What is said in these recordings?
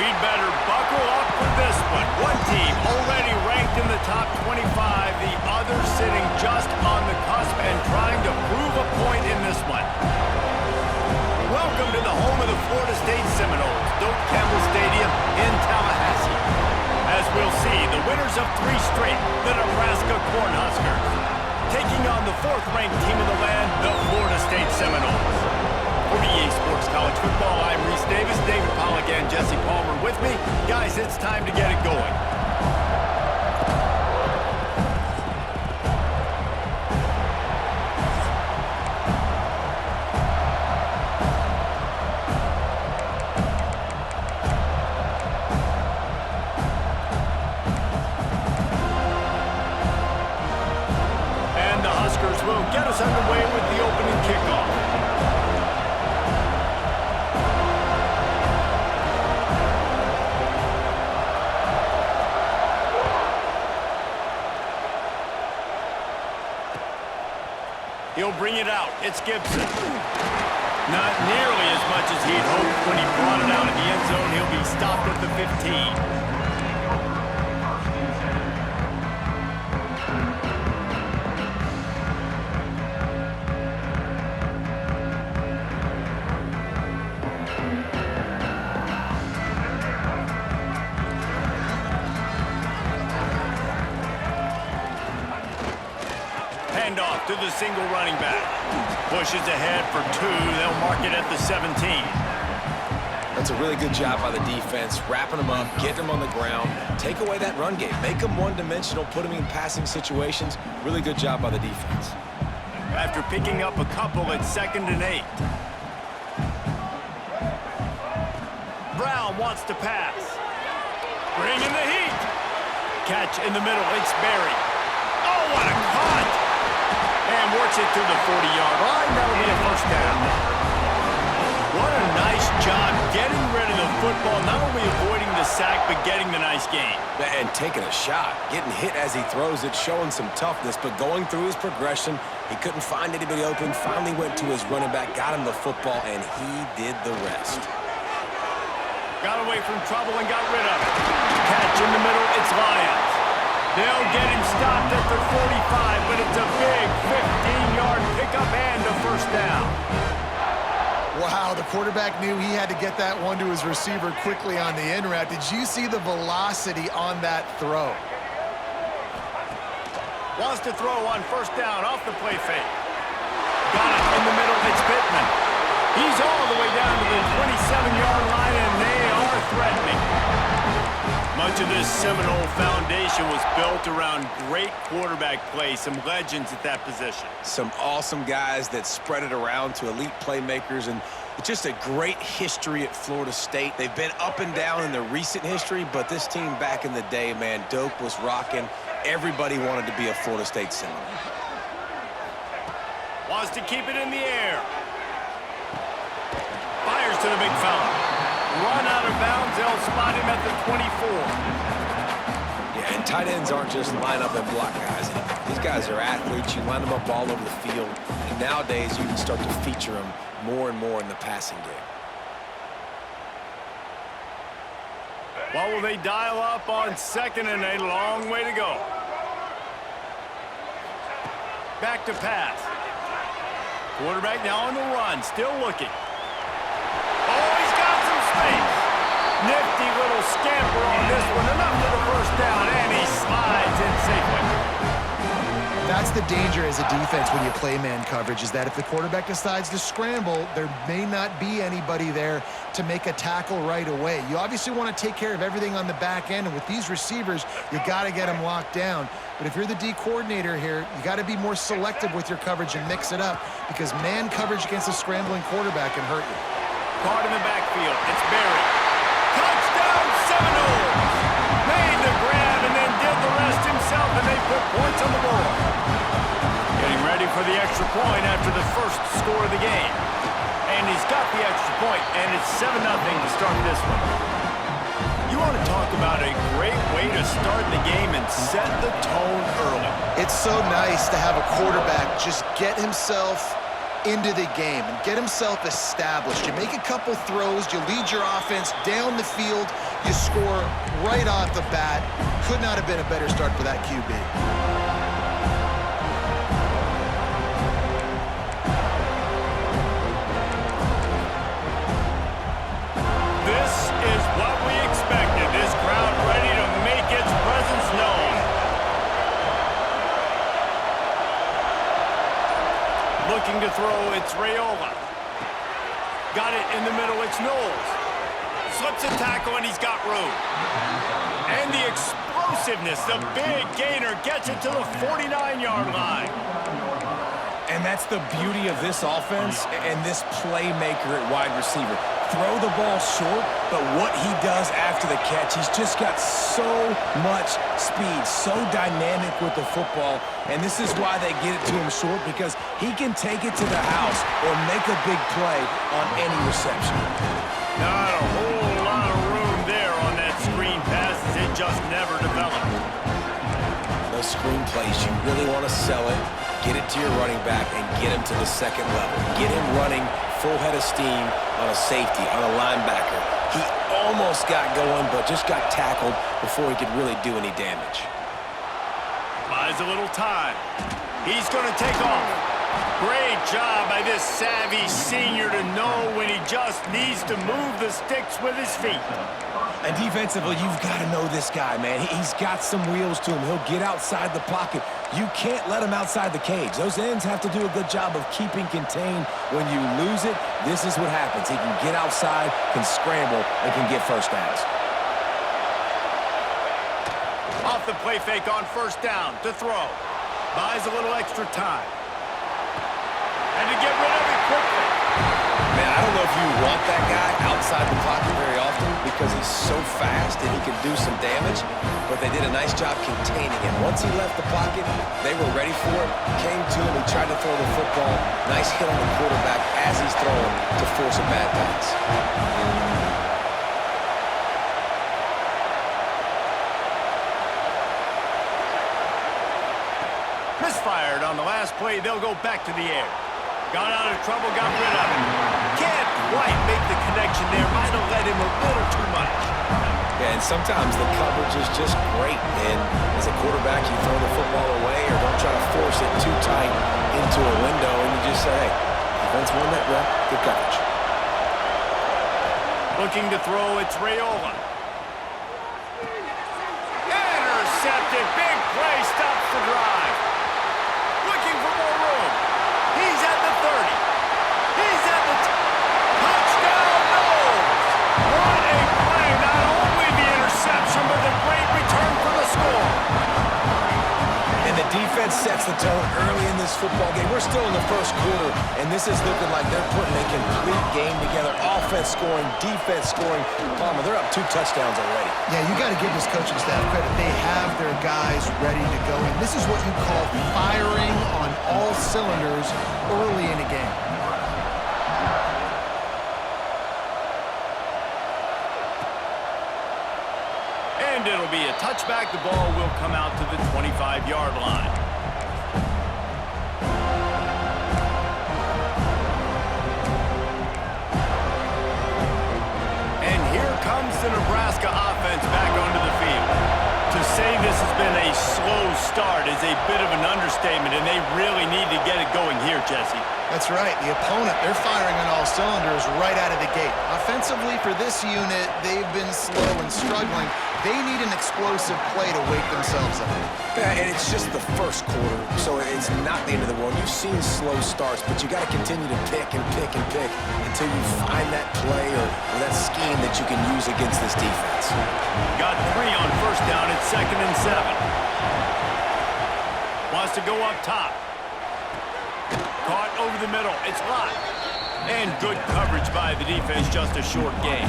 We'd better buckle up for this one. One team already ranked in the top 25, the other sitting just on the cusp and trying to prove a point in this one. Welcome to the home of the Florida State Seminoles, Doak Campbell Stadium in Tallahassee. As we'll see, the winners of 3 straight, the Nebraska Cornhuskers, taking on the 4th-ranked team in the land, the Florida State Seminoles. For EA Sports College Football, I'm Reese Davis, David Pollack, and Jesse Palmer with me. Guys, it's time to get it going. And the Huskers will get us underway with the opening kickoff. He'll bring it out. It's Gibson. Not nearly as much as he'd hoped when he brought it out in the end zone. He'll be stopped at the 15. Handoff to the single running back. Pushes ahead for 2. They'll mark it at the 17. That's a really good job by the defense, wrapping them up, getting them on the ground, take away that run game, make them one-dimensional, put them in passing situations. Really good job by the defense. After picking up a couple at 2nd and 8. Brown wants to pass. Bringing the heat. Catch in the middle. It's Berry. Oh, what a cut! And works it to the 40-yard line. That'll be a first down. What a nice job getting rid of the football, not only avoiding the sack, but getting the nice gain. And taking a shot, getting hit as he throws it, showing some toughness, but going through his progression, he couldn't find anybody open, finally went to his running back, got him the football, and he did the rest. Got away from trouble and got rid of it. Catch in the middle, it's Lyons. They'll get him stopped at the 45, but it's a big 15-yard pickup and a first down. Wow, the quarterback knew he had to get that one to his receiver quickly on the in route. Did you see the velocity on that throw? Wants to throw on first down off the play fake. Got it in the middle, it's Pittman. He's all the way down to the 27-yard line, and they are threatening. Much of this Seminole foundation was built around great quarterback play, some legends at that position. Some awesome guys that spread it around to elite playmakers, and it's just a great history at Florida State. They've been up and down in the recent history, but this team back in the day, man, Doak was rocking. Everybody wanted to be a Florida State Seminole. Wants to keep it in the air. Fires to the big fella. Run out of bounds, they'll spot him at the 24. Yeah, and tight ends aren't just line up and block guys. These guys are athletes. You line them up all over the field. And nowadays, you can start to feature them more and more in the passing game. What will they dial up on 2nd and 8? Long way to go. Back to pass. Quarterback now on the run, still looking. Oh, he's got some space. Nifty little scamper on this one. Enough for the first down, and he slides in safely. That's the danger as a defense when you play man coverage, is that if the quarterback decides to scramble, there may not be anybody there to make a tackle right away. You obviously want to take care of everything on the back end, and with these receivers, you got to get them locked down. But if you're the D coordinator here, you got to be more selective with your coverage and mix it up, because man coverage against a scrambling quarterback can hurt you. Caught in the backfield. It's Berry. Touchdown, Seminoles! Made the grab and then did the rest himself, and they put points on the board. Getting ready for the extra point after the first score of the game. And he's got the extra point, and it's 7-0 to start this one. You want to talk about a great way to start the game and set the tone early. It's so nice to have a quarterback just get himself into the game and get himself established. You make a couple throws, you lead your offense down the field, you score right off the bat. Could not have been a better start for that QB. This is what we expected. This crowd ready to make its presence known. Looking to throw, it's Raiola. Got it in the middle, it's Knowles. Slips a tackle, and he's got room. And the explosiveness, the big gainer, gets it to the 49-yard line. And that's the beauty of this offense and this playmaker at wide receiver. Throw the ball short, but what he does after the catch, he's just got so much speed, so dynamic with the football, and this is why they get it to him short, because he can take it to the house or make a big play on any reception. Not a whole lot of room there on that screen pass, as it just never developed. Those screen plays, you really want to sell it, get it to your running back, and get him to the second level. Get him running full head of steam on a safety, on a linebacker. He almost got going, but just got tackled before he could really do any damage. Buys a little time. He's going to take off. Great job by this savvy senior to know when he just needs to move the sticks with his feet. And defensively, you've got to know this guy, man. He's got some wheels to him. He'll get outside the pocket. You can't let him outside the cage. Those ends have to do a good job of keeping contained. When you lose it, this is what happens. He can get outside, can scramble, and can get first downs. Off the play fake on first down to throw. Buys a little extra time. And to get rid of it quickly. Man, I don't know if you want that guy outside the pocket very often because he's so fast and he can do some damage, but they did a nice job containing him. Once he left the pocket, they were ready for it, came to him, he tried to throw the football. Nice hit on the quarterback as he's throwing to force a bad pass. Misfired on the last play. They'll go back to the air. Got out of trouble, got rid of it. Can't quite make the connection there. Might have let him a little too much. Yeah, and sometimes the coverage is just great. And as a quarterback, you throw the football away or don't try to force it too tight into a window, and you just say, hey, defense won that rep, good coverage. Looking to throw, it's Raiola. Intercepted, big play, stops the drive. Looking for more room. He's at the 30. He's at the touchdown, Knowles. What a play. Not only the interception, but the great return for the score. And the defense sets the tone early in this football game. We're still in the first quarter, and this is looking like they're putting a complete game together. Offense scoring, defense scoring. Palmer, they're up 2 touchdowns already. Yeah, you got to give this coaching staff credit. They have their guys ready to go. And this is what you call firing on all cylinders early in a game. And it'll be a touchback. The ball will come out to the 25-yard line. And here comes the Nebraska offense back onto the field. To say this has been a slow start is a bit of an understatement, and they really need to get it going here, Jesse. That's right. The opponent, they're firing on all cylinders right out of the gate. Offensively, for this unit, they've been slow and struggling. They need an explosive play to wake themselves up. Yeah, and it's just the first quarter, so it's not the end of the world. You've seen slow starts, but you got to continue to pick and pick and pick until you find that play or that scheme that you can use against this defense. Got 3 on first down. It's 2nd and 7. Wants to go up top. Caught over the middle. It's Lott. And good coverage by the defense. Just a short gain.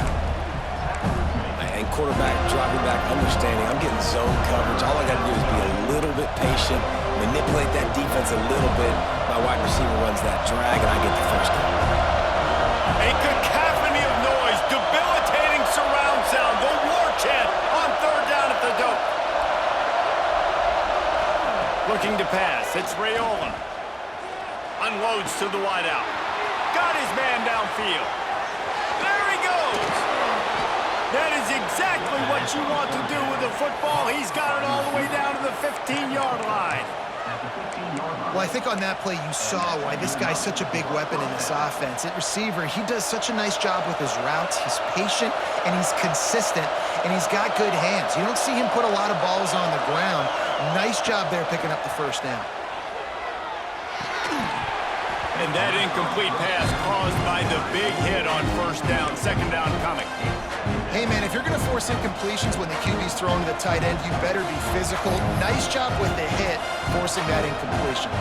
And quarterback dropping back, understanding I'm getting zone coverage. All I got to do is be a little bit patient, manipulate that defense a little bit. My wide receiver runs that drag, and I get the first down. A cacophony of noise, debilitating surround sound, the war chant on 3rd down at the dope. Looking to pass, it's Raiola. On unloads to the wideout. Got his man downfield. There he goes. That is exactly what you want to do with the football. He's got it all the way down to the 15-yard line. Well, I think on that play you saw why this guy's such a big weapon in this offense. At receiver, he does such a nice job with his routes. He's patient, and he's consistent, and he's got good hands. You don't see him put a lot of balls on the ground. Nice job there picking up the first down. And that incomplete pass caused by the big hit on first down. Second down coming. Hey, man, if you're going to force incompletions when the QB's throwing to the tight end, you better be physical. Nice job with the hit, forcing that incompletion.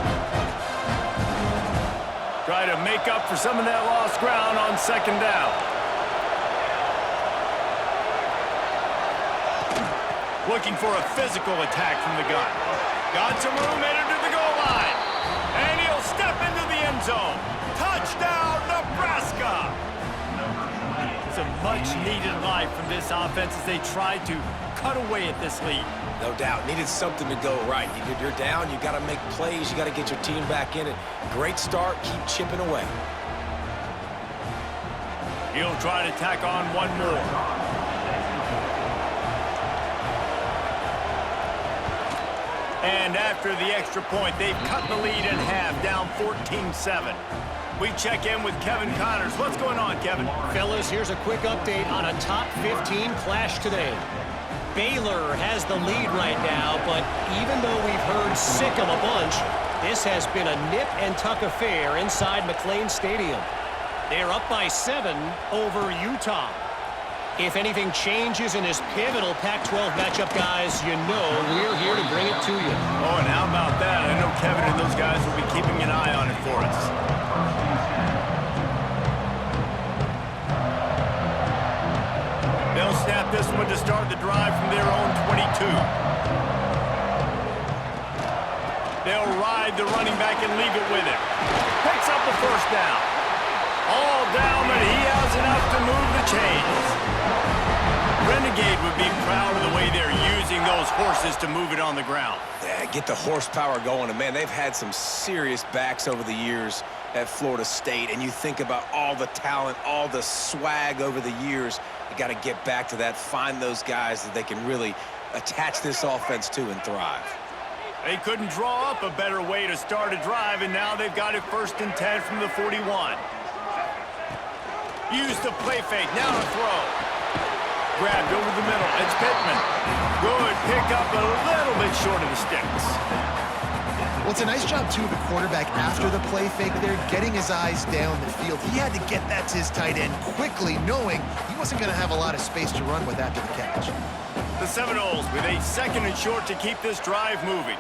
Try to make up for some of that lost ground on second down. Looking for a physical attack from the gun. Got some room headed to the goal line. And he'll step into the end zone. Touchdown, Nebraska! Some much-needed life from this offense as they tried to cut away at this lead. No doubt. Needed something to go right. You're down. You got to make plays. You got to get your team back in it. Great start. Keep chipping away. He'll try to tack on one more. And after the extra point, they've cut the lead in half, down 14-7. We check in with Kevin Connors. What's going on, Kevin? Fellas, here's a quick update on a top 15 clash today. Baylor has the lead right now, but even though we've heard sick 'em a bunch, this has been a nip-and-tuck affair inside McLean Stadium. They're up by 7 over Utah. If anything changes in this pivotal Pac-12 matchup, guys, you know we're here to bring it to you. Oh, and how about that? I know Kevin and those guys will be keeping an eye on it for us. They'll snap this one to start the drive from their own 22. They'll ride the running back and leave it with him. Picks up the first down. All down, but he has enough to move the chains. Renegade would be proud of the way they're using those horses to move it on the ground. Yeah, get the horsepower going. And, man, they've had some serious backs over the years at Florida State. And you think about all the talent, all the swag over the years. You got to get back to that, find those guys that they can really attach this offense to and thrive. They couldn't draw up a better way to start a drive, and now they've got it 1st and 10 from the 41. Use the play fake, now to throw. Grabbed over the middle, it's Pittman. Good pick up a little bit short of the sticks. Well, it's a nice job, too, the quarterback after the play fake there, getting his eyes down the field. He had to get that to his tight end quickly, knowing he wasn't going to have a lot of space to run with after the catch. The Seminoles with a 2nd and short to keep this drive moving.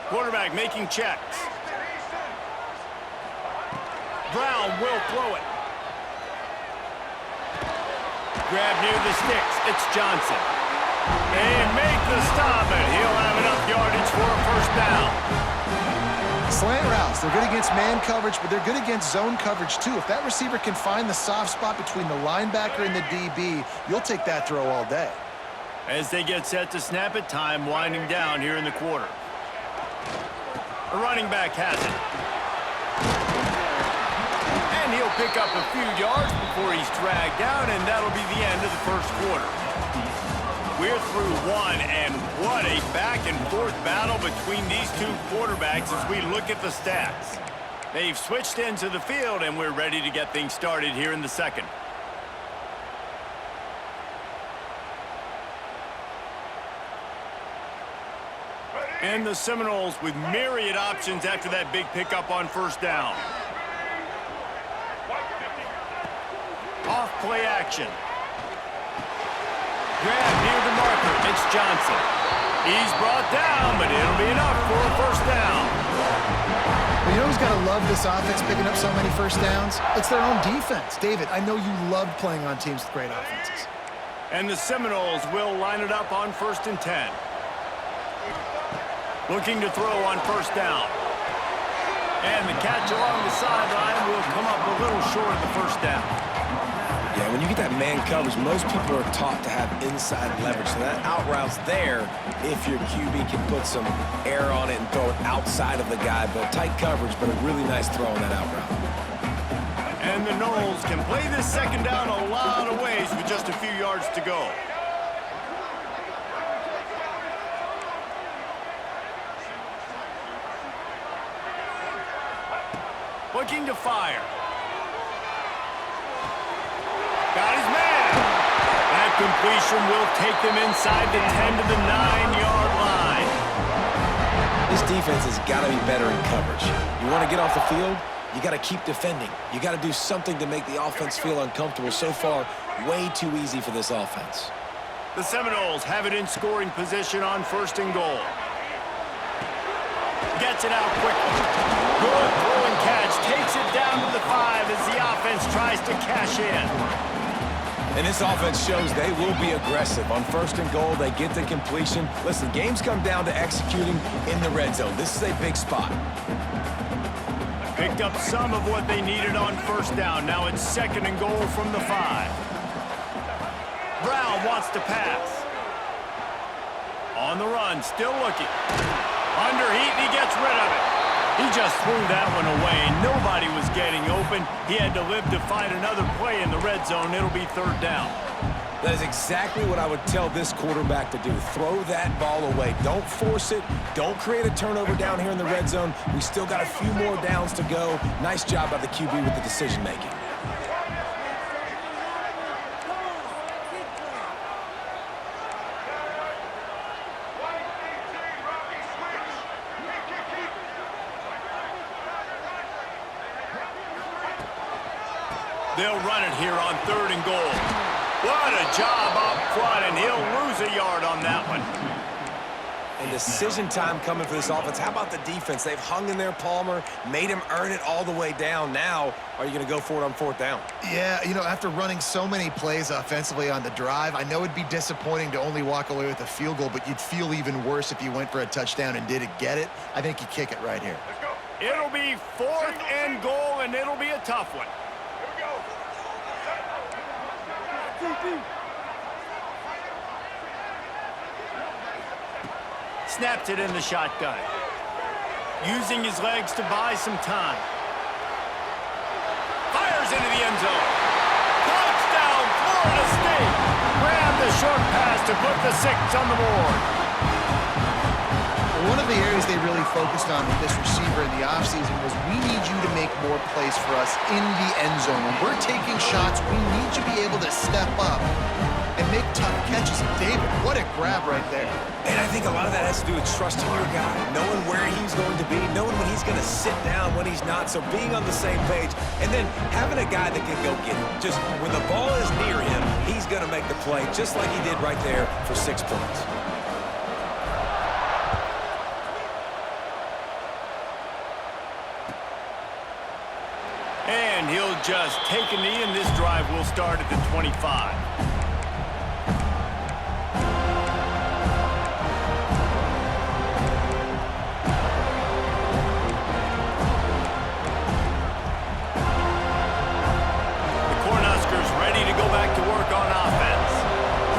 Quarterback making checks. Brown will throw it. Grab near the sticks. It's Johnson. They make the stop, and he'll have enough yardage for a first down. Slant routes, they're good against man coverage, but they're good against zone coverage, too. If that receiver can find the soft spot between the linebacker and the DB, you'll take that throw all day. As they get set to snap it, time winding down here in the quarter. The running back has it. And he'll pick up a few yards before he's dragged down, and that'll be the end of the first quarter. We're through one, and what a back-and-forth battle between these two quarterbacks as we look at the stats. They've switched into the field, and we're ready to get things started here in the second. And the Seminoles with myriad options after that big pickup on first down. Off play action. Grab near the marker. It's Johnson. He's brought down, but it'll be enough for a first down. Well, you know who's got to love this offense picking up so many first downs? It's their own defense. David, I know you loved playing on teams with great offenses. And the Seminoles will line it up on 1st and 10. Looking to throw on first down. And the catch along the sideline will come up a little short of the first down. Yeah, when you get that man coverage, most people are taught to have inside leverage. So that out route's there if your QB can put some air on it and throw it outside of the guy. But tight coverage, but a really nice throw on that out route. And the Noles can play this second down a lot of ways with just a few yards to go. Looking to fire. Got his man. That completion will take them inside the 10 to the 9-yard line. This defense has got to be better in coverage. You want to get off the field, you got to keep defending. You got to do something to make the offense feel uncomfortable. So far, way too easy for this offense. The Seminoles have it in scoring position on 1st and goal. Gets it out quickly. Good throw and catch. Takes it down to the 5 as the offense tries to cash in. And this offense shows they will be aggressive. On 1st and goal, they get the completion. Listen, games come down to executing in the red zone. This is a big spot. Picked up some of what they needed on 1st down. Now it's 2nd and goal from the 5. Brown wants to pass. On the run, still looking. Under heat, and he gets rid of it. He just threw that one away. Nobody was getting open. He had to live to find another play in the red zone. It'll be 3rd down. That is exactly what I would tell this quarterback to do. Throw that ball away. Don't force it. Don't create a turnover down here in the red zone. We still got a few more downs to go. Nice job by the QB with the decision-making. They'll run it here on 3rd and goal. What a job up front, and he'll lose a yard on that one. And decision time coming for this offense. How about the defense? They've hung in there, Palmer, made him earn it all the way down. Now, are you going to go for it on 4th down? Yeah, you know, after running so many plays offensively on the drive, I know it'd be disappointing to only walk away with a field goal, but you'd feel even worse if you went for a touchdown and didn't get it. I think you kick it right here. It'll be 4th and goal, and it'll be a tough one. Snaps it in the shotgun. Using his legs to buy some time. Fires into the end zone. Touchdown, Florida State. Grab the short pass to put the 6 on the board. One of the areas they really focused on with this receiver in the offseason was we need you to make more plays for us in the end zone. When we're taking shots, we need you to be able to step up and make tough catches. And David, what a grab right there. And I think a lot of that has to do with trusting your guy, knowing where he's going to be, knowing when he's going to sit down, when he's not, so being on the same page, and then having a guy that can go get it. Just when the ball is near him, he's going to make the play, just like he did right there for 6 points. And he'll just take a knee, and this drive will start at the 25.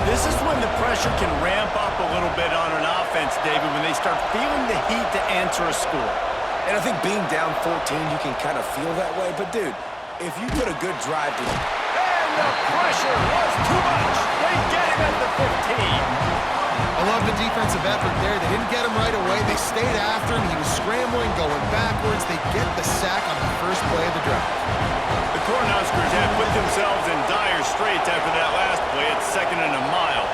This is when the pressure can ramp up a little bit on an offense, David, when they start feeling the heat to answer a score. And I think being down 14, you can kind of feel that way. But, dude, if you put a good drive to him. And the pressure was too much. They get him at the 15. I love the defensive effort there. They didn't get him right away. They stayed after him. He was scrambling, going backwards. They get the sack on the first play of the drive. The Cornhuskers have put themselves in dire straits after that last play. It's 2nd and a mile.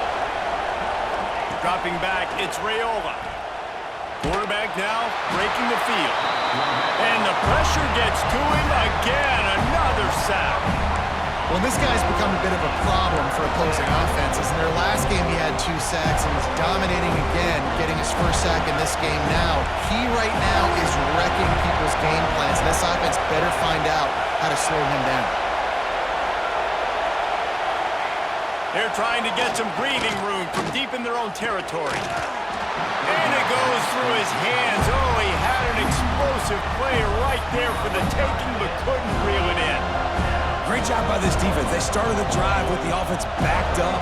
Dropping back, it's Raiola. Quarterback now breaking the field. And the pressure gets to him again. Another sack. Well, this guy's become a bit of a problem for opposing offenses. In their last game, he had 2 sacks and was dominating again, getting his first sack in this game now. He right now is wrecking people's game plans, and this offense better find out how to slow him down. They're trying to get some breathing room from deep in their own territory. And it goes through his hands. Oh, he had an explosive play right there for the taking, but couldn't reel it in. Great job by this defense. They started the drive with the offense backed up,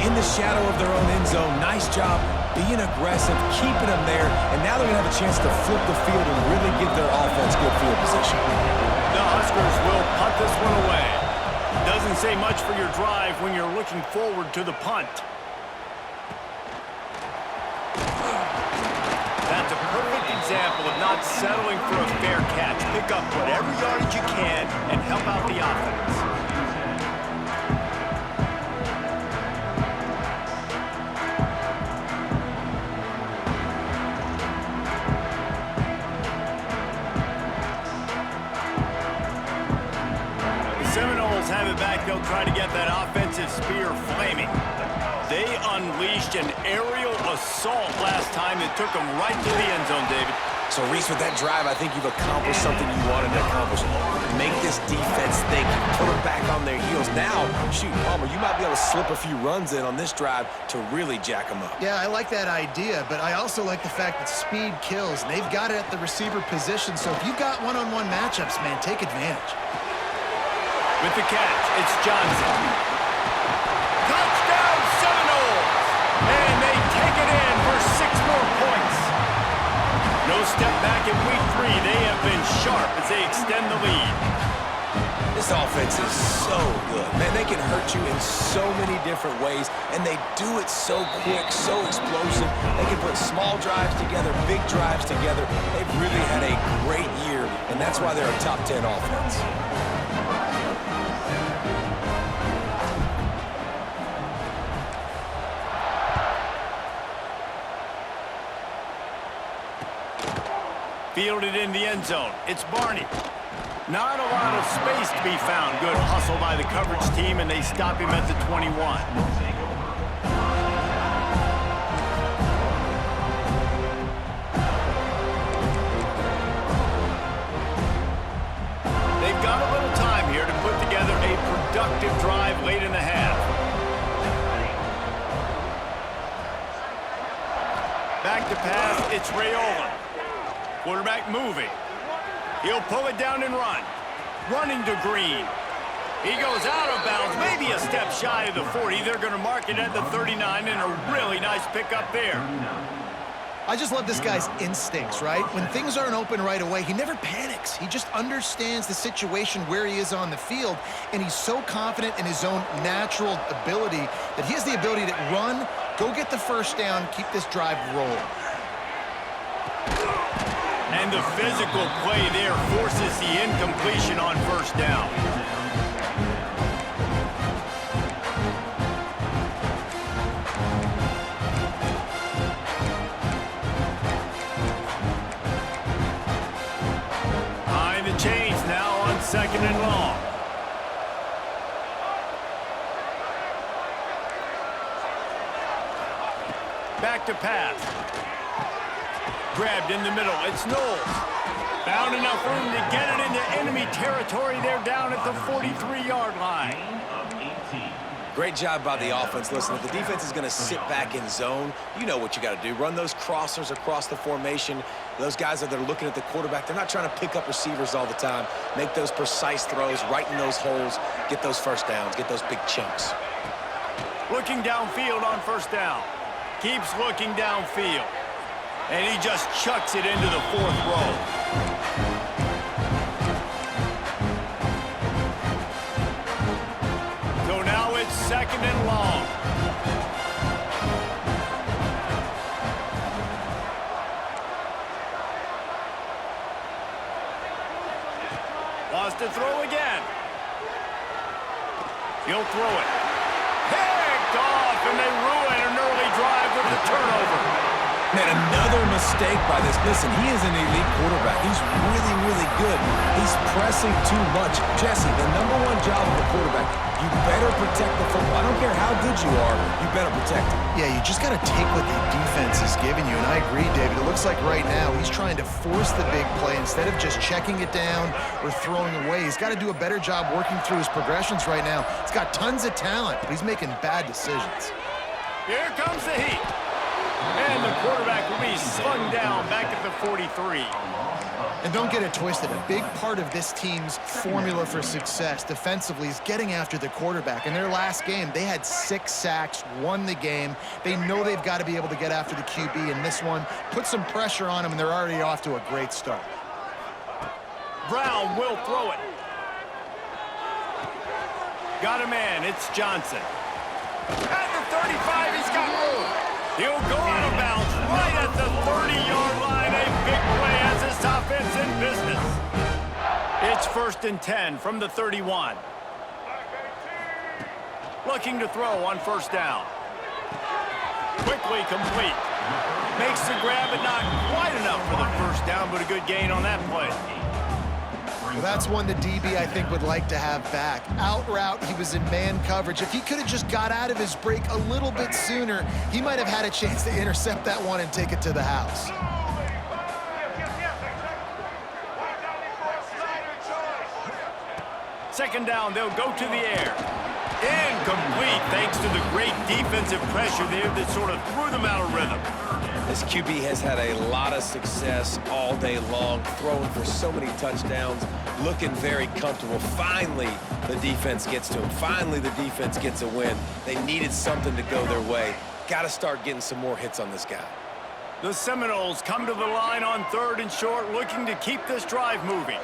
in the shadow of their own end zone. Nice job being aggressive, keeping them there, and now they're going to have a chance to flip the field and really give their offense good field position. The Huskers will punt this one away. Doesn't say much for your drive when you're looking forward to the punt. That's a perfect example of not settling for a fair catch. Pick up whatever yardage you can and help out the offense. The Seminoles have it back. They'll try to get that offensive spear flaming. They unleashed an aerial assault last time that took them right to the end zone, David. So, Reese, with that drive, I think you've accomplished something you wanted to accomplish. Make this defense think, put them back on their heels. Now, shoot, Palmer, you might be able to slip a few runs in on this drive to really jack them up. Yeah, I like that idea, but I also like the fact that speed kills, and they've got it at the receiver position. So if you've got one-on-one matchups, man, take advantage. With the catch, it's Johnson. Touchdown, Seminoles! And they take it in for 6 more points. No step back in week 3. They have been sharp as they extend the lead. This offense is so good. Man, they can hurt you in so many different ways, and they do it so quick, so explosive. They can put small drives together, big drives together. They've really had a great year, and that's why they're a top 10 offense. Fielded in the end zone. It's Barney. Not a lot of space to be found. Good hustle by the coverage team, and they stop him at the 21. They've got a little time here to put together a productive drive late in the half. Back to pass, it's Rayola. Quarterback moving. He'll pull it down and run. Running to Green. He goes out of bounds, maybe a step shy of the 40. They're going to mark it at the 39, and a really nice pickup there. I just love this guy's instincts, right? When things aren't open right away, he never panics. He just understands the situation where he is on the field, and he's so confident in his own natural ability that he has the ability to run, go get the first down, keep this drive rolling. And the physical play there forces the incompletion on first down. Behind the chains now on 2nd and long. Back to pass. Grabbed in the middle. It's Knowles. Found enough room to get it into enemy territory. They're down at the 43-yard line. Great job by the offense. Listen, if the defense is going to sit back in zone, you know what you got to do. Run those crossers across the formation. Those guys that are looking at the quarterback, they're not trying to pick up receivers all the time. Make those precise throws, right in those holes, get those first downs, get those big chunks. Looking downfield on first down. Keeps looking downfield. And he just chucks it into the 4th row. So now it's 2nd and long. Wants to throw again. He'll throw it. Picked off, and they ruin an early drive with the turnover. Man, another mistake by this. Listen, he is an elite quarterback. He's really, really good. He's pressing too much. Jesse, the #1 job of a quarterback, you better protect the football. I don't care how good you are, you better protect it. Yeah, you just got to take what the defense is giving you, and I agree, David. It looks like right now he's trying to force the big play instead of just checking it down or throwing away. He's got to do a better job working through his progressions right now. He's got tons of talent, but he's making bad decisions. Here comes the heat. And the quarterback will be slung down back at the 43. And don't get it twisted. A big part of this team's formula for success defensively is getting after the quarterback. In their last game, they had 6 sacks, won the game. They know they've got to be able to get after the QB in this one, put some pressure on them, and they're already off to a great start. Brown will throw it. Got a man. It's Johnson. At the 35, he's got room. He'll go out of bounds right at the 30-yard line. A big play as this offense in business. It's 1st and 10 from the 31. Looking to throw on 1st down. Quickly complete. Makes the grab, but not quite enough for the 1st down, but a good gain on that play. Well, that's one the DB, I think, would like to have back. Out route, he was in man coverage. If he could have just got out of his break a little bit sooner, he might have had a chance to intercept that one and take it to the house. Second down, they'll go to the air. Incomplete, thanks to the great defensive pressure there that sort of threw them out of rhythm. This QB has had a lot of success all day long, throwing for so many touchdowns, looking very comfortable. Finally, the defense gets to him. Finally, the defense gets a win. They needed something to go their way. Got to start getting some more hits on this guy. The Seminoles come to the line on 3rd and short, looking to keep this drive moving.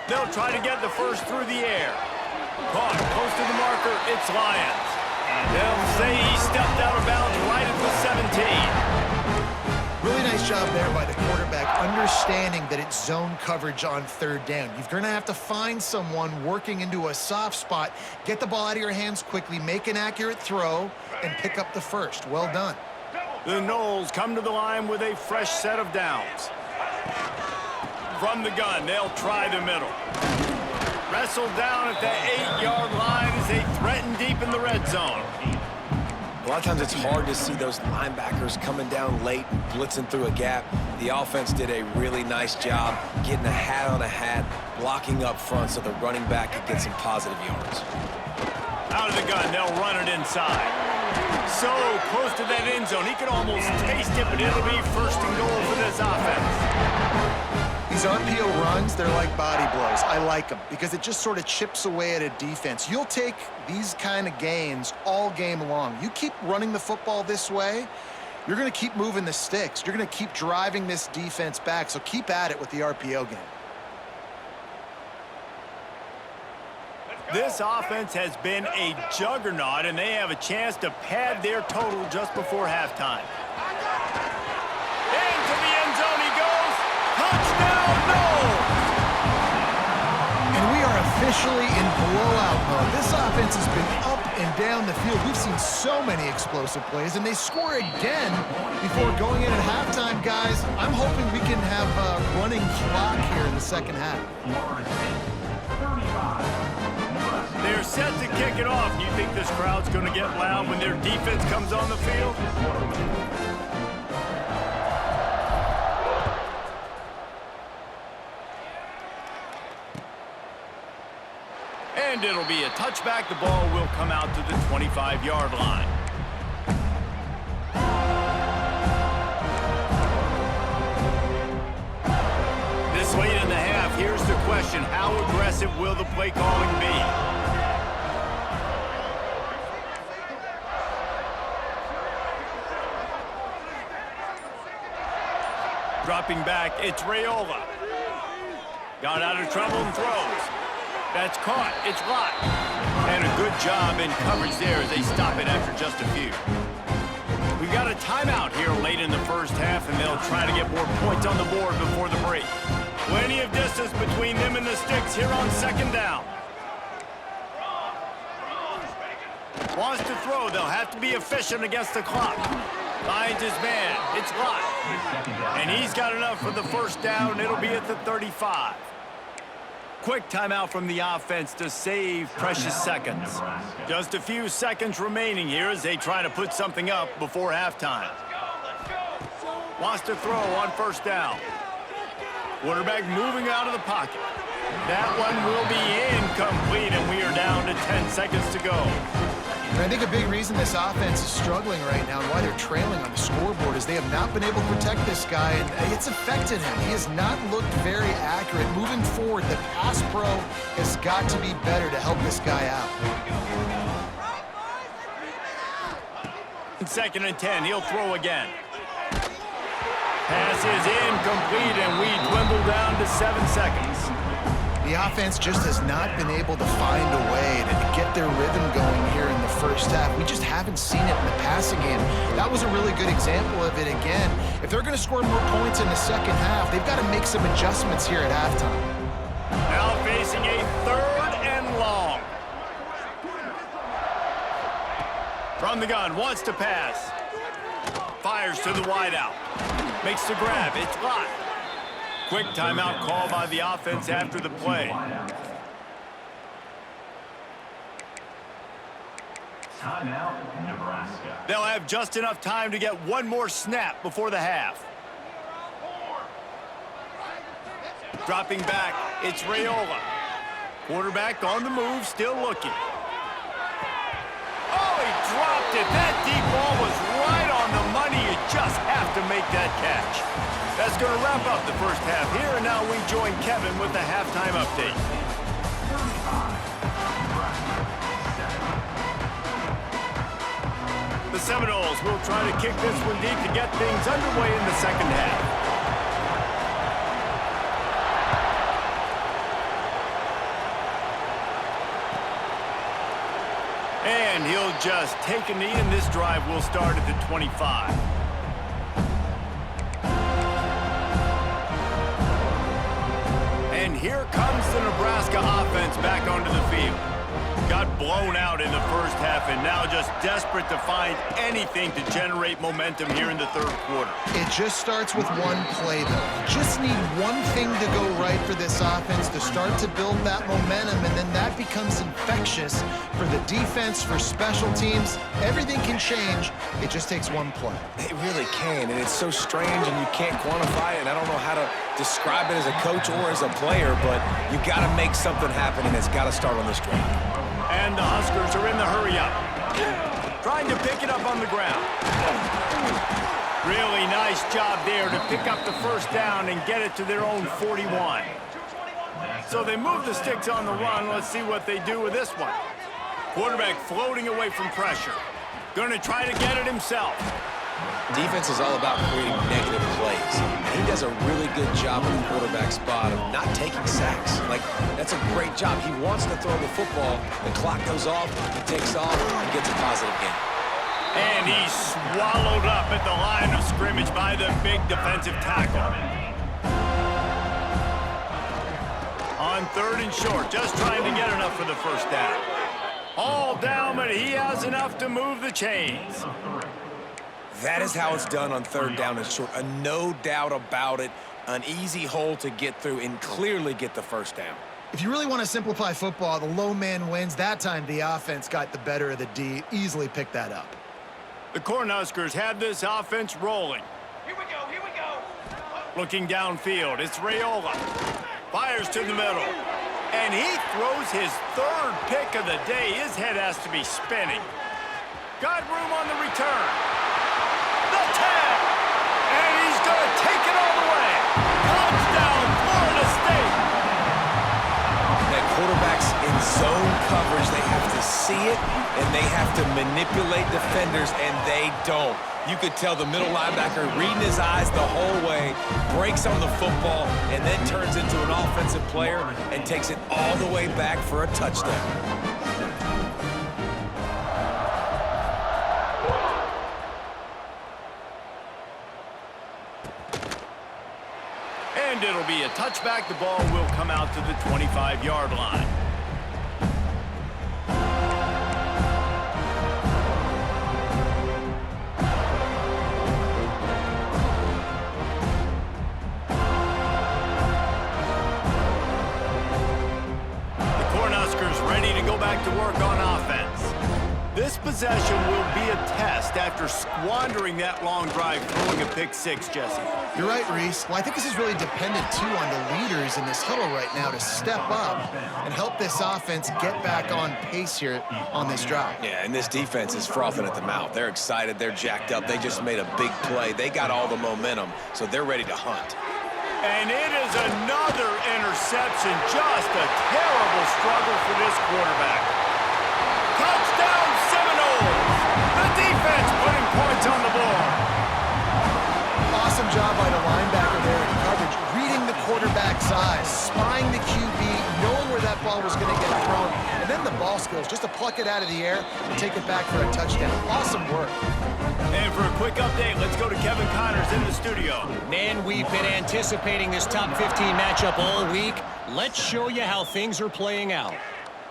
They'll try to get the 1st through the air. Caught close to the marker, it's Lyons. They'll say he stepped out of bounds right at the 17. Really nice job there by the quarterback, understanding that it's zone coverage on 3rd down. You're going to have to find someone working into a soft spot, get the ball out of your hands quickly, make an accurate throw, and pick up the 1st. Well done. The Noles come to the line with a fresh set of downs. From the gun, they'll try the middle. Wrestled down at the 8-yard line as they threaten deep in the red zone. A lot of times it's hard to see those linebackers coming down late and blitzing through a gap. The offense did a really nice job getting a hat on a hat, blocking up front so the running back could get some positive yards. Out of the gun, they'll run it inside. So close to that end zone, he could almost taste it, but it'll be 1st and goal for this offense. These RPO runs, they're like body blows. I like them because it just sort of chips away at a defense. You'll take these kind of gains all game long. You keep running the football this way, you're going to keep moving the sticks. You're going to keep driving this defense back, so keep at it with the RPO game. This offense has been a juggernaut, and they have a chance to pad their total just before halftime. Into the end zone he goes. Touchdown, Noles! And we are officially in blowout mode. This offense has been up and down the field. We've seen so many explosive plays, and they score again before going in at halftime, guys. I'm hoping we can have a running clock here in the 2nd half. They're set to kick it off. You think this crowd's going to get loud when their defense comes on the field? And it'll be a touchback. The ball will come out to the 25-yard line. This late in the half, here's the question. How aggressive will the play calling be? Dropping back, it's Raiola. Got out of trouble and throws. That's caught. It's blocked. And a good job in coverage there as they stop it after just a few. We've got a timeout here late in the 1st half, and they'll try to get more points on the board before the break. Plenty of distance between them and the sticks here on 2nd down. Wants to throw. They'll have to be efficient against the clock. Finds his man. It's blocked. And he's got enough for the 1st down. It'll be at the 35. Quick timeout from the offense to save precious seconds. Just a few seconds remaining here as they try to put something up before halftime. Wants to throw on 1st down. Quarterback moving out of the pocket. That one will be incomplete, and we are down to 10 seconds to go. And I think a big reason this offense is struggling right now and why they're trailing on the scoreboard is they have not been able to protect this guy, and it's affected him. He has not looked very accurate. Moving forward, the pass pro has got to be better to help this guy out. 2nd and 10, he'll throw again. Pass is incomplete, and we dwindle down to 7 seconds. The offense just has not been able to find a way to get their rhythm going here in the first half. We just haven't seen it in the passing game. That was a really good example of it again. If they're going to score more points in the second half, they've got to make some adjustments here at halftime. Now facing a 3rd and long. From the gun, wants to pass. Fires to the wideout. Makes the grab. It's blocked. Quick timeout call by the offense after the play. Timeout, Nebraska. They'll have just enough time to get one more snap before the half. Dropping back, it's Raiola. Quarterback on the move, still looking. Oh, he dropped it. That deep ball was right on the money. You just have to make that catch. That's going to wrap up the first half here, and now we join Kevin with the halftime update. The Seminoles will try to kick this one deep to get things underway in the second half. And he'll just take a knee, and this drive will start at the 25. And here comes the Nebraska offense back onto the field. Got blown out in the first half and now just desperate to find anything to generate momentum here in the third quarter. It just starts with one play, though. You just need one thing to go right for this offense to start to build that momentum, and then that becomes infectious for the defense, for special teams. Everything can change. It just takes one play. It really can, and it's so strange, and you can't quantify it, and I don't know how to describe it as a coach or as a player, but you got to make something happen, and it's got to start on this drive. And the Huskers are in the hurry-up. Trying to pick it up on the ground. Really nice job there to pick up the first down and get it to their own 41. So they move the sticks on the run. Let's see what they do with this one. Quarterback floating away from pressure. Going to try to get it himself. Defense is all about creating negative plays. And he does a really good job in the quarterback spot of not taking sacks. Like, that's a great job. He wants to throw the football. The clock goes off, he takes off, and gets a positive gain. And he's swallowed up at the line of scrimmage by the big defensive tackle. On 3rd and short, just trying to get enough for the first down. All down, but he has enough to move the chains. That is how it's done on 3rd down and short. No doubt about it. An easy hole to get through and clearly get the first down. If you really want to simplify football, the low man wins. That time the offense got the better of the D. Easily picked that up. The Cornhuskers have this offense rolling. Here we go. Looking downfield, it's Raiola. Fires to the middle. And he throws his 3rd pick of the day. His head has to be spinning. Got room on the return. The tag. And he's going to take it all the way. Touchdown, Florida State. That quarterback's in zone coverage. They have to see it, and they have to manipulate defenders, and they don't. You could tell the middle linebacker reading his eyes the whole way, breaks on the football, and then turns into an offensive player and takes it all the way back for a touchdown. And it'll be a touchback. The ball will come out to the 25-yard line. The Cornhuskers ready to go back to work on offense. This possession will be a test after squandering that long drive, throwing a pick six, Jesse. You're right, Reese. Well, I think this is really dependent, too, on the leaders in this huddle right now to step up and help this offense get back on pace here on this drive. Yeah, and this defense is frothing at the mouth. They're excited. They're jacked up. They just made a big play. They got all the momentum, so they're ready to hunt. And it is another interception. Just a terrible struggle for this quarterback. Touchdown Seminoles! The defense putting points on the board. Awesome job by the linebacker there in coverage, reading the quarterback's eyes, spying the QB, knowing where that ball was going to get thrown, and then the ball skills, just to pluck it out of the air and take it back for a touchdown. Awesome work. And for a quick update, let's go to Kevin Connors in the studio. Man, we've been anticipating this top 15 matchup all week. Let's show you how things are playing out.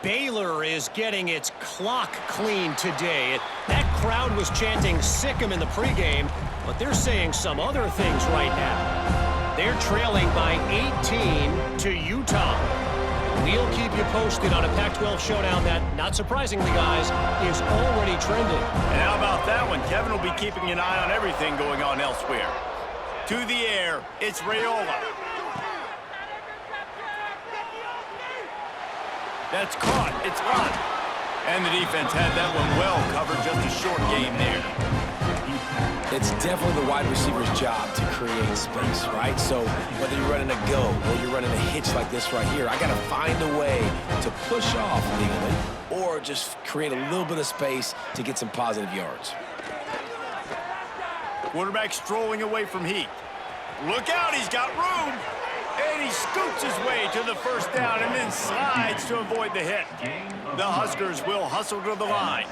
Baylor is getting its clock cleaned today. That crowd was chanting "sick 'em" in the pregame, but they're saying some other things right now. They're trailing by 18 to Utah. We'll keep you posted on a Pac-12 showdown that, not surprisingly, guys, is already trending. And how about that one? Kevin will be keeping an eye on everything going on elsewhere. To the air, it's Raiola. That's caught. It's on. And the defense had that one well covered. Just a short game there. It's definitely the wide receiver's job to create space, right? So whether you're running a go or you're running a hitch like this right here, I got to find a way to push off legally or just create a little bit of space to get some positive yards. Quarterback strolling away from Heat. Look out, he's got room. And he scoots his way to the first down and then slides to avoid the hit. The Huskers will hustle to the line.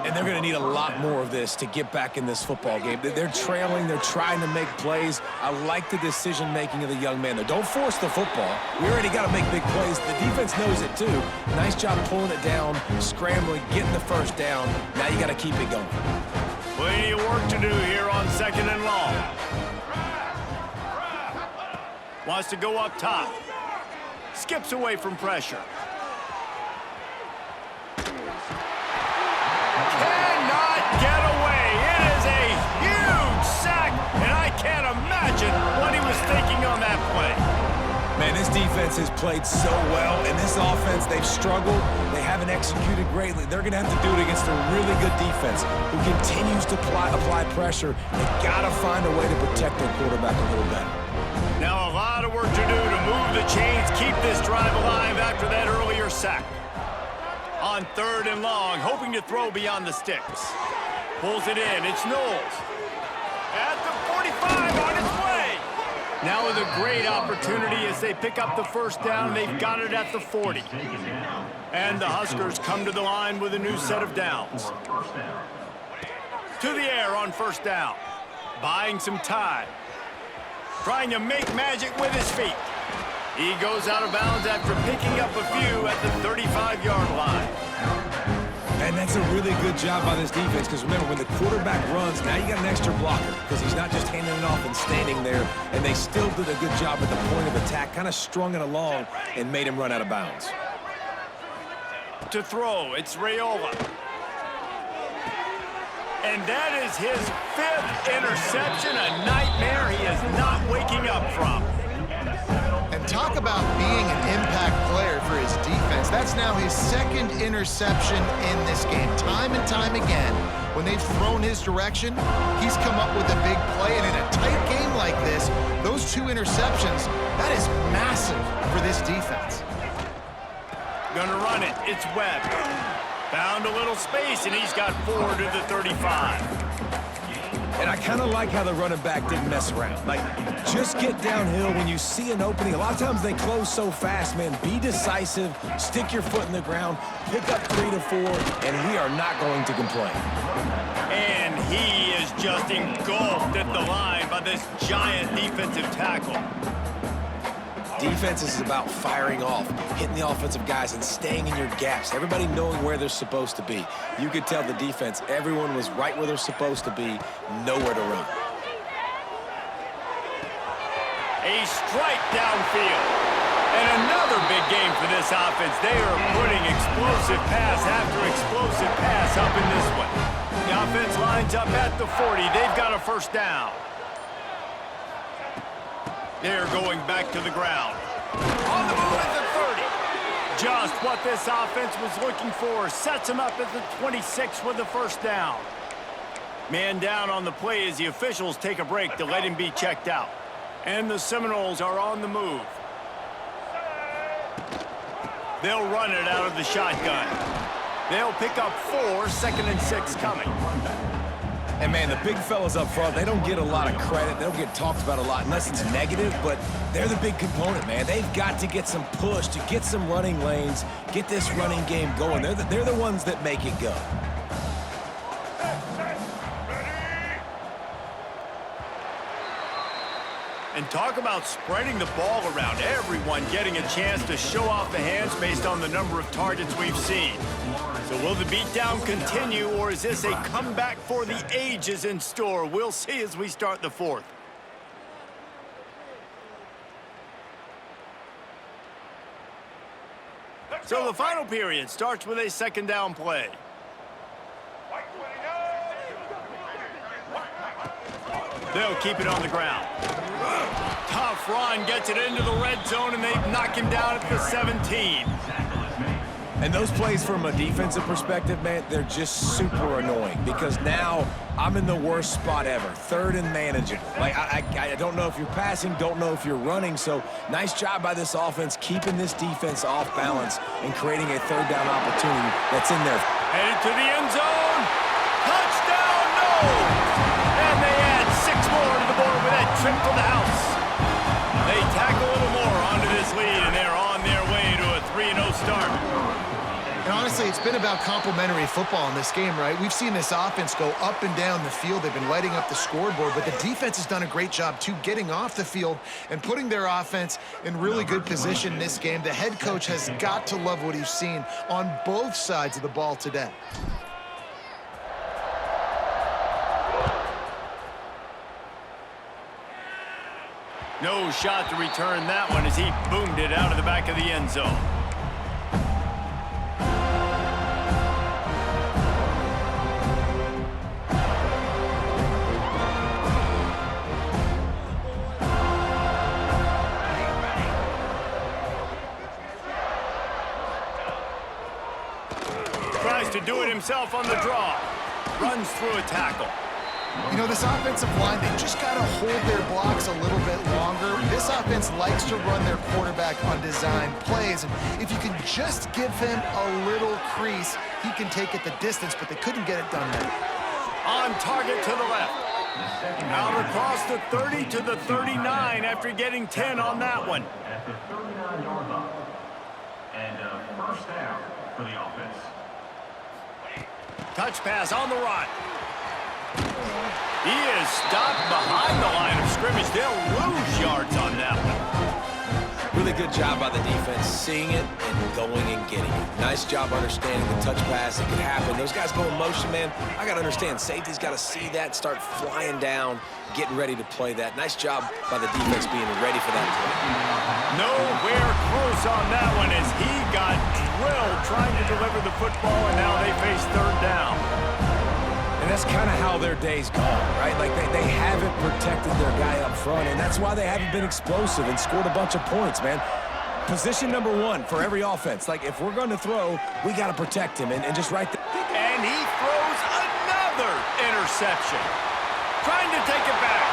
And they're going to need a lot more of this to get back in this football game. They're trailing. They're trying to make plays. I like the decision-making of the young man, though. Don't force the football. We already got to make big plays. The defense knows it, too. Nice job pulling it down, scrambling, getting the first down. Now you got to keep it going. Plenty of work to do here on 2nd and long. Wants to go up top. Skips away from pressure. Cannot get away. It is a huge sack, and I can't imagine what he was thinking on that play. Man, this defense has played so well. In this offense, they've struggled. They haven't executed greatly. They're going to have to do it against a really good defense who continues to apply pressure. They've got to find a way to protect their quarterback a little better. Now a lot of work to do to move the chains, keep this drive alive after that earlier sack. On 3rd and long, hoping to throw beyond the sticks. Pulls it in, it's Knowles. At the 45, on its way. Now with a great opportunity as they pick up the first down, they've got it at the 40. And the Huskers come to the line with a new set of downs. To the air on 1st down. Buying some time. Trying to make magic with his feet. He goes out of bounds after picking up a few at the 35-yard line. And that's a really good job by this defense because remember, when the quarterback runs, now you got an extra blocker because he's not just handing it off and standing there, and they still did a good job at the point of attack, kind of strung it along and made him run out of bounds. To throw, it's Raiola. And that is his 5th interception, a nightmare he is not waking up from. And talk about being an impact player for his defense. That's now his 2nd interception in this game. Time and time again, when they've thrown his direction, he's come up with a big play. And in a tight game like this, those 2 interceptions, that is massive for this defense. Gonna run it, it's Webb. Found a little space, and he's got 4 to the 35. And I kind of like how the running back didn't mess around. Like, just get downhill when you see an opening. A lot of times they close so fast, man. Be decisive, stick your foot in the ground, pick up 3 to 4, and we are not going to complain. And he is just engulfed at the line by this giant defensive tackle. Defense is about firing off, hitting the offensive guys, and staying in your gaps. Everybody knowing where they're supposed to be. You could tell the defense, everyone was right where they're supposed to be, nowhere to run. A strike downfield. And another big game for this offense. They are putting explosive pass after explosive pass up in this one. The offense lines up at the 40. They've got a first down. They're going back to the ground. On the move at the 30. Just what this offense was looking for. Sets them up at the 26 with the first down. Man down on the play as the officials take a break to let him be checked out. And the Seminoles are on the move. They'll run it out of the shotgun. They'll pick up 4, 2nd and 6 coming. And, man, the big fellas up front, they don't get a lot of credit. They don't get talked about a lot unless it's negative, but they're the big component, man. They've got to get some push, to get some running lanes, get this running game going. They're the ones that make it go. And talk about spreading the ball around. Everyone getting a chance to show off the hands based on the number of targets we've seen. So will the beatdown continue, or is this a comeback for the ages in store? We'll see as we start the 4th. So the final period starts with a 2nd down play. They'll keep it on the ground. Tough run, gets it into the red zone, and they knock him down at the 17. And those plays from a defensive perspective, man, they're just super annoying because now I'm in the worst spot ever, 3rd and manageable. Like, I don't know if you're passing, don't know if you're running, so nice job by this offense keeping this defense off balance and creating a 3rd down opportunity that's in there. Headed to the end zone. Touchdown, no! And they add 6 more to the board with that trip to the house. They tack a little more onto this lead, and they're on their way to a 3-0 start. And honestly, it's been about complementary football in this game, right? We've seen this offense go up and down the field. They've been lighting up the scoreboard, but the defense has done a great job, too, getting off the field and putting their offense in really good position in this game. The head coach has got to love what he's seen on both sides of the ball today. No shot to return that one as he boomed it out of the back of the end zone. Tries to do it himself on the draw. Runs through a tackle. You know, this offensive line, they just got to hold their blocks a little bit longer. This offense likes to run their quarterback on design plays. And if you can just give him a little crease, he can take it the distance, but they couldn't get it done there. On target to the left. Out across the 30 to the 39 after getting 10 on that one. At the 39-yard line. And a first down for the offense. Touch pass on the run. He is stopped behind the line of scrimmage. They'll lose yards on that one. Really good job by the defense, seeing it and going and getting it. Nice job understanding the touch pass. It can happen. Those guys go in motion, man. I got to understand. Safety's got to see that, start flying down, getting ready to play that. Nice job by the defense being ready for that play. Nowhere close on that one as he got drilled trying to deliver the football, and now they face 3rd down. And that's kind of how their day's gone, right? Like they haven't protected their guy up front, and that's why they haven't been explosive and scored a bunch of points, man. Position number 1 for every offense. Like, if we're going to throw, we got to protect him, and just right there. And he throws another interception. Trying to take it back.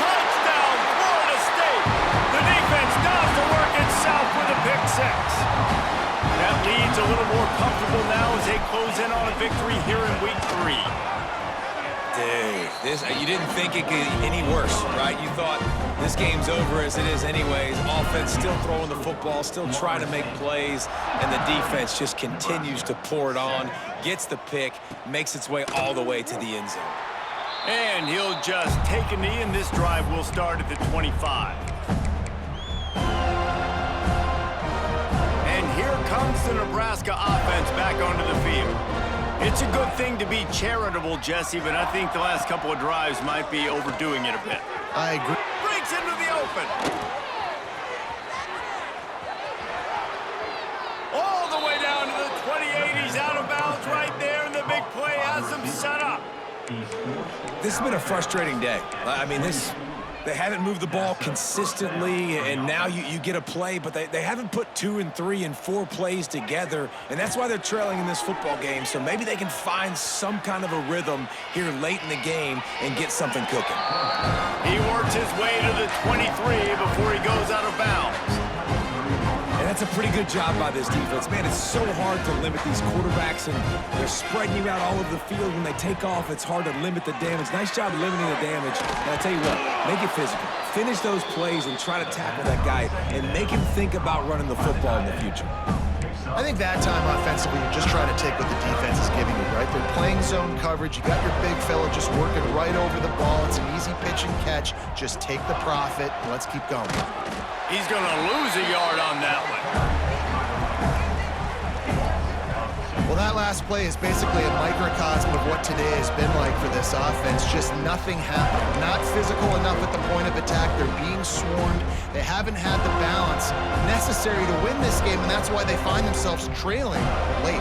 Touchdown, Florida State. The defense does the work itself with a pick 6. That lead's a little more comfortable now as they close in on a victory here in week 3. Dude, you didn't think it could get any worse, right? You thought this game's over as it is anyways. Offense still throwing the football, still trying to make plays, and the defense just continues to pour it on, gets the pick, makes its way all the way to the end zone. And he'll just take a knee, and this drive will start at the 25. Here comes the Nebraska offense back onto the field. It's a good thing to be charitable, Jesse, but I think the last couple of drives might be overdoing it a bit. I agree. Breaks into the open. This has been a frustrating day. I mean, they haven't moved the ball consistently, and now you get a play, but they haven't put 2 and 3 and 4 plays together, and that's why they're trailing in this football game. So maybe they can find some kind of a rhythm here late in the game and get something cooking. He works his way to the 23 before he goes out of bounds. And that's a pretty good job by this defense. Man, it's so hard to limit these quarterbacks, and they're spreading you out all over the field. When they take off, it's hard to limit the damage. Nice job limiting the damage. And I tell you what, make it physical. Finish those plays and try to tackle that guy and make him think about running the football in the future. I think that time offensively, you're just trying to take what the defense is giving you, right? They're playing zone coverage. You got your big fella just working right over the ball. It's an easy pitch and catch. Just take the profit, and let's keep going. He's going to lose a yard on that one. Well, that last play is basically a microcosm of what today has been like for this offense. Just nothing happening. Not physical enough at the point of attack. They're being swarmed. They haven't had the balance necessary to win this game, and that's why they find themselves trailing late.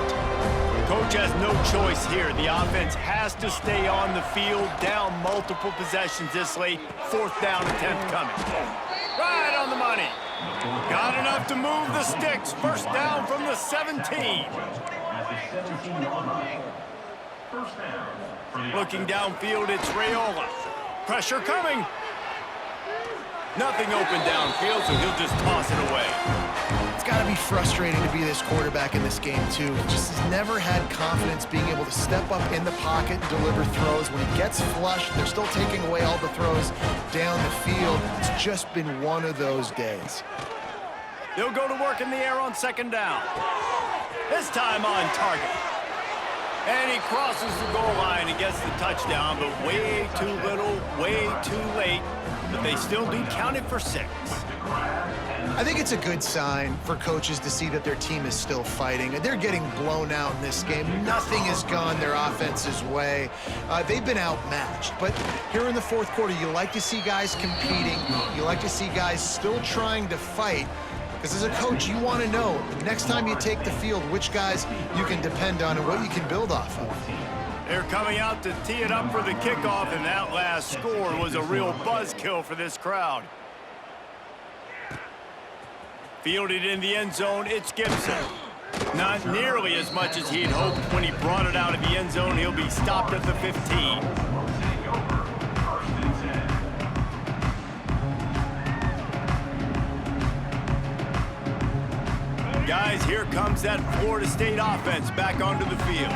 Coach has no choice here. The offense has to stay on the field, down multiple possessions this late. 4th down attempt coming. Right on the money. Got enough to move the sticks. 1st down from the 17. Looking downfield, it's Raiola. Pressure coming. Nothing open downfield, so he'll just toss it away. It's got to be frustrating to be this quarterback in this game, too. He just has never had confidence being able to step up in the pocket and deliver throws. When he gets flushed, they're still taking away all the throws down the field. It's just been one of those days. They'll go to work in the air on 2nd down. This time on target. And he crosses the goal line and gets the touchdown, but way too little, way too late. But they still do count it for 6. I think it's a good sign for coaches to see that their team is still fighting. They're getting blown out in this game. Nothing has gone their offense's way. They've been outmatched. But here in the 4th quarter, you like to see guys competing. You like to see guys still trying to fight. Because as a coach, you want to know, next time you take the field, which guys you can depend on and what you can build off of. They're coming out to tee it up for the kickoff, and that last score was a real buzzkill for this crowd. Fielded in the end zone, it's Gibson. Not nearly as much as he'd hoped when he brought it out of the end zone. He'll be stopped at the 15. Guys, here comes that Florida State offense back onto the field.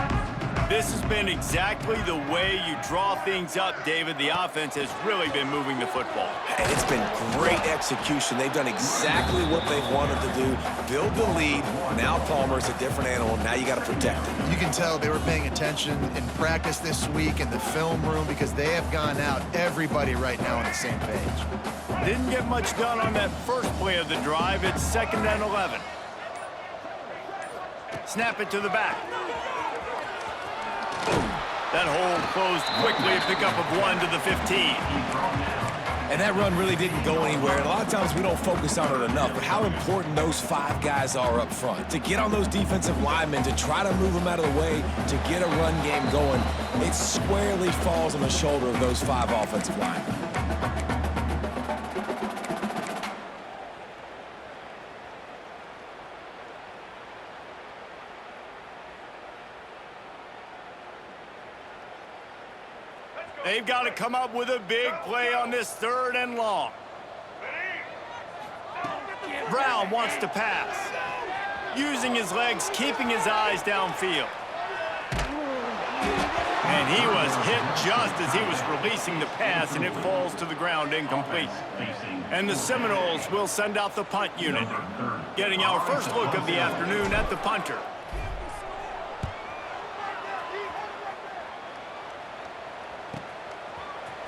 This has been exactly the way you draw things up, David. The offense has really been moving the football. And it's been great execution. They've done exactly what they've wanted to do. Build the lead. Now Palmer's a different animal. Now you got to protect it. You can tell they were paying attention in practice this week in the film room because they have gone out, everybody right now on the same page. Didn't get much done on that first play of the drive. It's 2nd and 11. Snap it to the back. That hole closed quickly, a pickup of 1 to the 15. And that run really didn't go anywhere. And a lot of times we don't focus on it enough, but how important those 5 guys are up front. To get on those defensive linemen, to try to move them out of the way, to get a run game going, it squarely falls on the shoulder of those 5 offensive linemen. They've got to come up with a big play on this 3rd and long. Brown wants to pass. Using his legs, keeping his eyes downfield. And he was hit just as he was releasing the pass, and it falls to the ground incomplete. And the Seminoles will send out the punt unit. Getting our first look of the afternoon at the punter.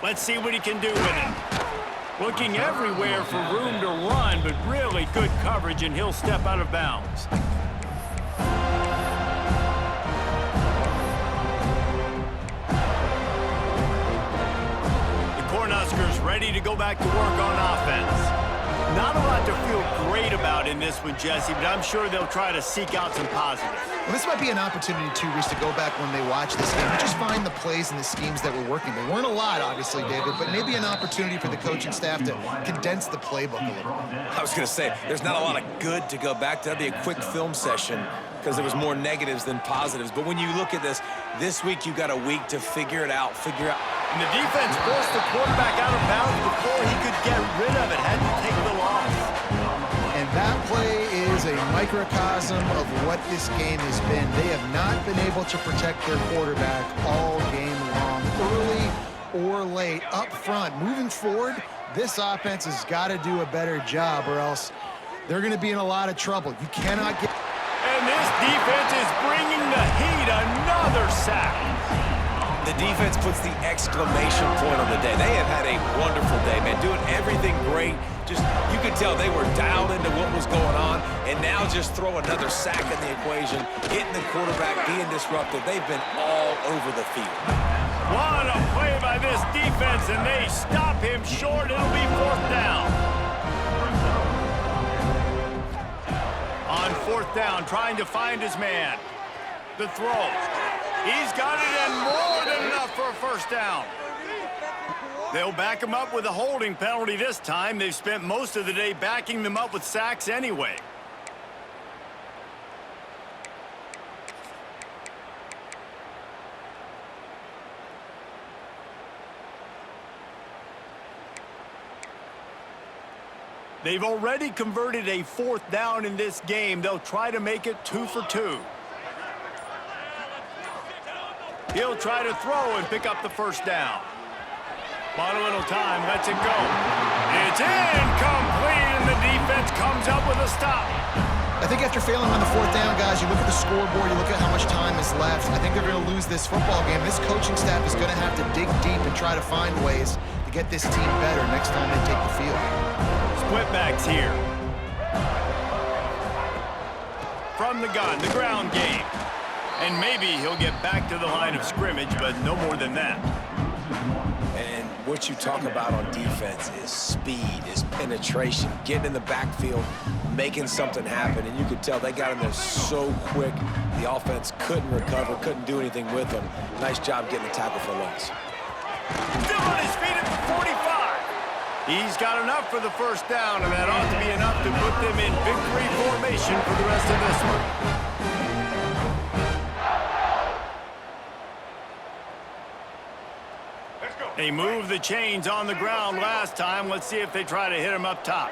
Let's see what he can do with it. Looking everywhere for room to run, but really good coverage, and he'll step out of bounds. The Cornhuskers ready to go back to work on offense. Not a lot to feel great about in this one, Jesse, but I'm sure they'll try to seek out some positives. Well, this might be an opportunity, too, Reese, to go back when they watch this game and just find the plays and the schemes that were working. They weren't a lot, obviously, David, but maybe an opportunity for the coaching staff to condense the playbook a little bit. I was going to say, there's not a lot of good to go back to. That'd be a quick film session because there was more negatives than positives. But when you look at this week you got a week to figure it out, And the defense forced the quarterback out of bounds before he could get rid of it. Had to take the loss. And that play is a microcosm of what this game has been. They have not been able to protect their quarterback all game long, early or late, up front. Moving forward, this offense has got to do a better job or else they're going to be in a lot of trouble. You cannot get... And this defense is bringing the heat. Another sack. The defense puts the exclamation point on the day. They have had a wonderful day, man, doing everything great. Just, you could tell they were dialed into what was going on, and now just throw another sack in the equation, hitting the quarterback, being disruptive. They've been all over the field. What a play by this defense, and they stop him short. It'll be 4th down. On 4th down, trying to find his man. The throw. He's got it, and more than enough for a 1st down. They'll back him up with a holding penalty this time. They've spent most of the day backing them up with sacks anyway. They've already converted a 4th down in this game. They'll try to make it 2 for 2. He'll try to throw and pick up the 1st down. Bought a little time, lets it go. It's incomplete, and the defense comes up with a stop. I think after failing on the 4th down, guys, you look at the scoreboard, you look at how much time is left. I think they're going to lose this football game. This coaching staff is going to have to dig deep and try to find ways to get this team better next time they take the field. Split backs here. From the gun, the ground game. And maybe he'll get back to the line of scrimmage, but no more than that. And what you talk about on defense is speed, is penetration, getting in the backfield, making something happen. And you could tell they got in there so quick, the offense couldn't recover, couldn't do anything with them. Nice job getting the tackle for loss. Still on his feet at the 45. He's got enough for the 1st down, and that ought to be enough to put them in victory formation for the rest of this one. They moved the chains on the ground last time. Let's see if they try to hit him up top.